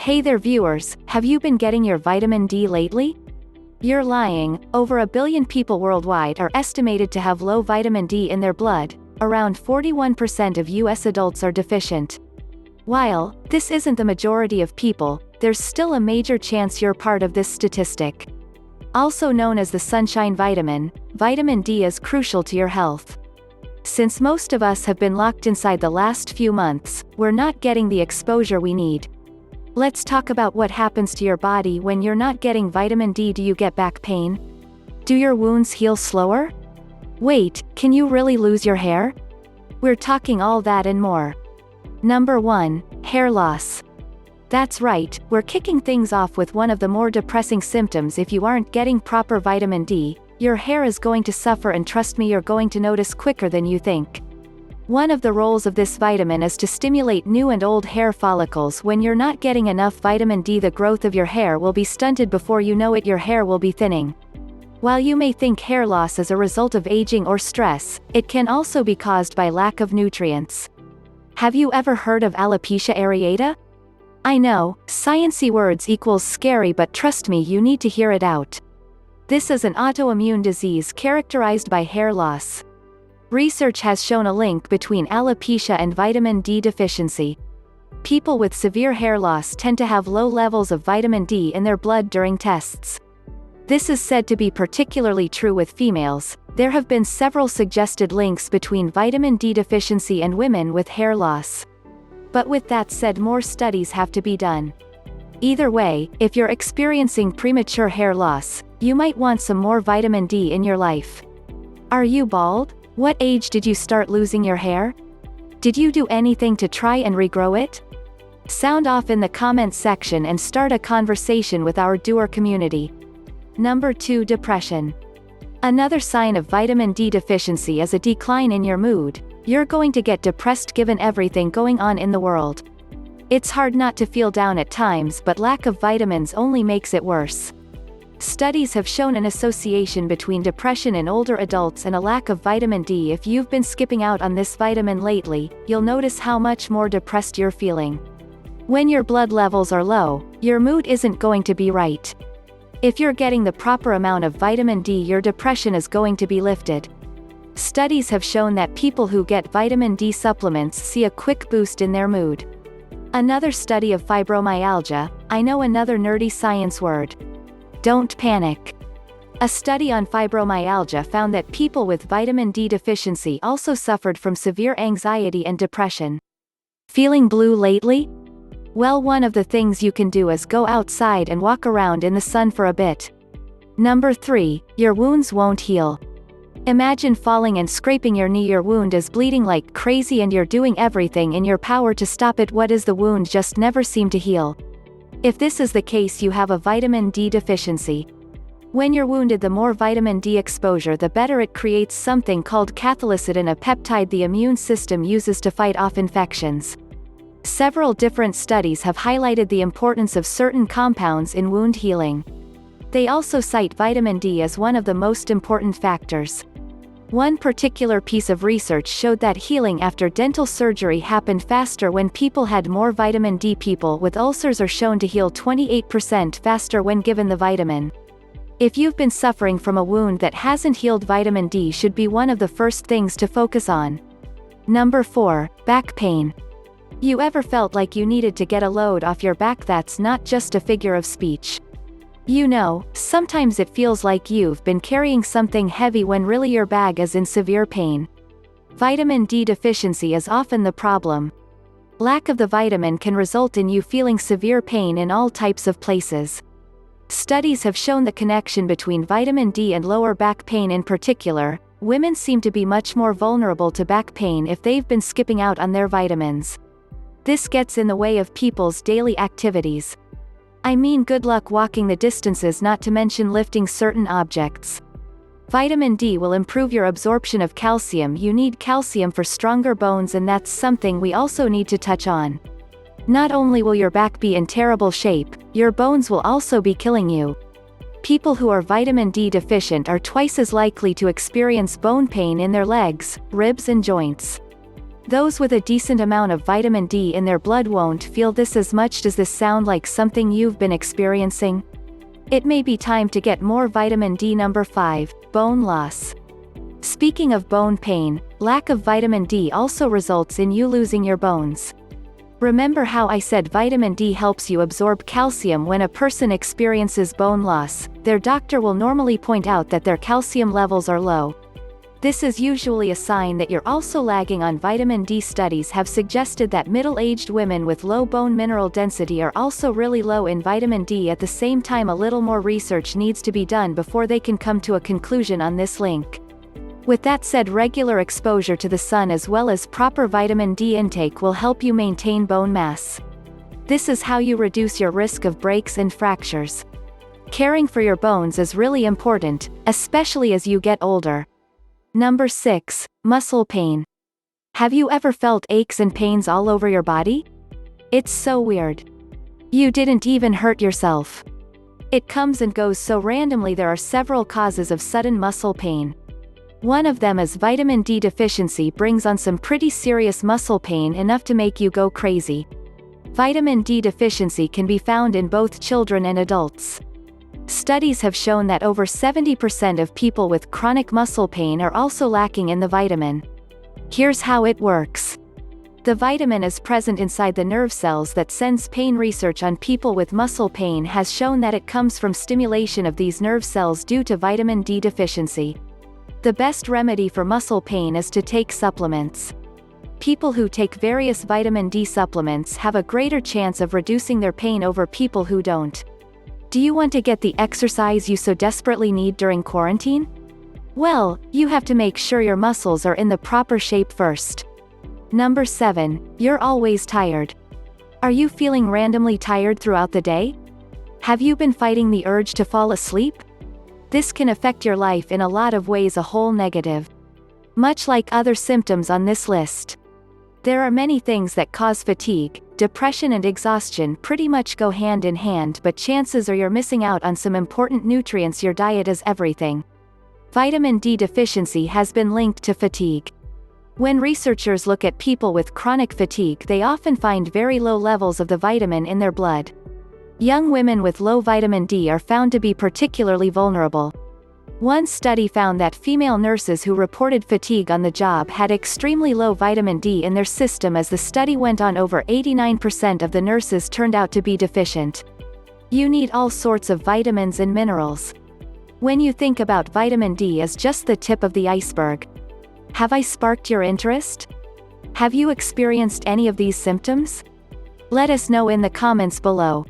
Hey there viewers, have you been getting your vitamin D lately? You're lying. Over 1 billion people worldwide are estimated to have low vitamin D in their blood. Around 41% of US adults are deficient. While this isn't the majority of people, there's still a major chance you're part of this statistic. Also known as the sunshine vitamin, vitamin D is crucial to your health. Since most of us have been locked inside the last few months, we're not getting the exposure we need. Let's talk about what happens to your body when you're not getting vitamin D. Do you get back pain? Do your wounds heal slower? Wait, can you really lose your hair? We're talking all that and more. Number 1, hair loss. That's right, we're kicking things off with one of the more depressing symptoms. If you aren't getting proper vitamin D, your hair is going to suffer, and trust me, you're going to notice quicker than you think. One of the roles of this vitamin is to stimulate new and old hair follicles. When you're not getting enough vitamin D, the growth of your hair will be stunted. Before you know it, your hair will be thinning. While you may think hair loss is a result of aging or stress, it can also be caused by lack of nutrients. Have you ever heard of alopecia areata? I know, sciencey words equals scary, but trust me, you need to hear it out. This is an autoimmune disease characterized by hair loss. Research has shown a link between alopecia and vitamin D deficiency. People with severe hair loss tend to have low levels of vitamin D in their blood during tests. This is said to be particularly true with females. There have been several suggested links between vitamin D deficiency and women with hair loss. But with that said, more studies have to be done. Either way, if you're experiencing premature hair loss, you might want some more vitamin D in your life. Are you bald? What age did you start losing your hair? Did you do anything to try and regrow it? Sound off in the comments section and start a conversation with our doer community. Number 2, depression. Another sign of vitamin D deficiency is a decline in your mood. You're going to get depressed given everything going on in the world. It's hard not to feel down at times, but lack of vitamins only makes it worse. Studies have shown an association between depression in older adults and a lack of vitamin D. If you've been skipping out on this vitamin lately, you'll notice how much more depressed you're feeling. When your blood levels are low, your mood isn't going to be right. If you're getting the proper amount of vitamin D, your depression is going to be lifted. Studies have shown that people who get vitamin D supplements see a quick boost in their mood. Another study of fibromyalgia. I know, another nerdy science word. Don't panic. A study on fibromyalgia found that people with vitamin D deficiency also suffered from severe anxiety and depression. Feeling blue lately? Well, one of the things you can do is go outside and walk around in the sun for a bit. Number 3, your wounds won't heal. Imagine falling and scraping your knee. Your wound is bleeding like crazy and you're doing everything in your power to stop it. What is the wound just never seem to heal? If this is the case, you have a vitamin D deficiency. When you're wounded, the more vitamin D exposure, the better. It creates something called cathelicidin, a peptide the immune system uses to fight off infections. Several different studies have highlighted the importance of certain compounds in wound healing. They also cite vitamin D as one of the most important factors. One particular piece of research showed that healing after dental surgery happened faster when people had more vitamin D. People with ulcers are shown to heal 28% faster when given the vitamin. If you've been suffering from a wound that hasn't healed, vitamin D should be one of the first things to focus on. Number 4, back pain. You ever felt like you needed to get a load off your back? That's not just a figure of speech. You know, sometimes it feels like you've been carrying something heavy when really your bag is in severe pain. Vitamin D deficiency is often the problem. Lack of the vitamin can result in you feeling severe pain in all types of places. Studies have shown the connection between vitamin D and lower back pain. In particular, women seem to be much more vulnerable to back pain if they've been skipping out on their vitamins. This gets in the way of people's daily activities. I mean, good luck walking the distances, not to mention lifting certain objects. Vitamin D will improve your absorption of calcium. You need calcium for stronger bones, and that's something we also need to touch on. Not only will your back be in terrible shape, your bones will also be killing you. People who are vitamin D deficient are twice as likely to experience bone pain in their legs, ribs and joints. Those with a decent amount of vitamin D in their blood won't feel this as much. Does this sound like something you've been experiencing? It may be time to get more vitamin D. Number 5, bone loss. Speaking of bone pain, lack of vitamin D also results in you losing your bones. Remember how I said vitamin D helps you absorb calcium? When a person experiences bone loss, their doctor will normally point out that their calcium levels are low. This is usually a sign that you're also lagging on vitamin D. Studies have suggested that middle-aged women with low bone mineral density are also really low in vitamin D. At the same time, a little more research needs to be done before they can come to a conclusion on this link. With that said, regular exposure to the sun as well as proper vitamin D intake will help you maintain bone mass. This is how you reduce your risk of breaks and fractures. Caring for your bones is really important, especially as you get older. Number 6, muscle pain. Have you ever felt aches and pains all over your body? It's so weird. You didn't even hurt yourself. It comes and goes so randomly. There are several causes of sudden muscle pain. One of them is vitamin D deficiency brings on some pretty serious muscle pain, enough to make you go crazy. Vitamin D deficiency can be found in both children and adults. Studies have shown that over 70% of people with chronic muscle pain are also lacking in the vitamin. Here's how it works. The vitamin is present inside the nerve cells that sends pain. Research on people with muscle pain has shown that it comes from stimulation of these nerve cells due to vitamin D deficiency. The best remedy for muscle pain is to take supplements. People who take various vitamin D supplements have a greater chance of reducing their pain over people who don't. Do you want to get the exercise you so desperately need during quarantine? Well, you have to make sure your muscles are in the proper shape first. Number 7, you're always tired. Are you feeling randomly tired throughout the day? Have you been fighting the urge to fall asleep? This can affect your life in a lot of ways, a whole negative. Much like other symptoms on this list. There are many things that cause fatigue. Depression and exhaustion pretty much go hand in hand, but chances are you're missing out on some important nutrients. Your diet is everything. Vitamin D deficiency has been linked to fatigue. When researchers look at people with chronic fatigue, they often find very low levels of the vitamin in their blood. Young women with low vitamin D are found to be particularly vulnerable. One study found that female nurses who reported fatigue on the job had extremely low vitamin D in their system. As the study went on, over 89% of the nurses turned out to be deficient. You need all sorts of vitamins and minerals. When you think about vitamin D as just the tip of the iceberg. Have I sparked your interest? Have you experienced any of these symptoms? Let us know in the comments below.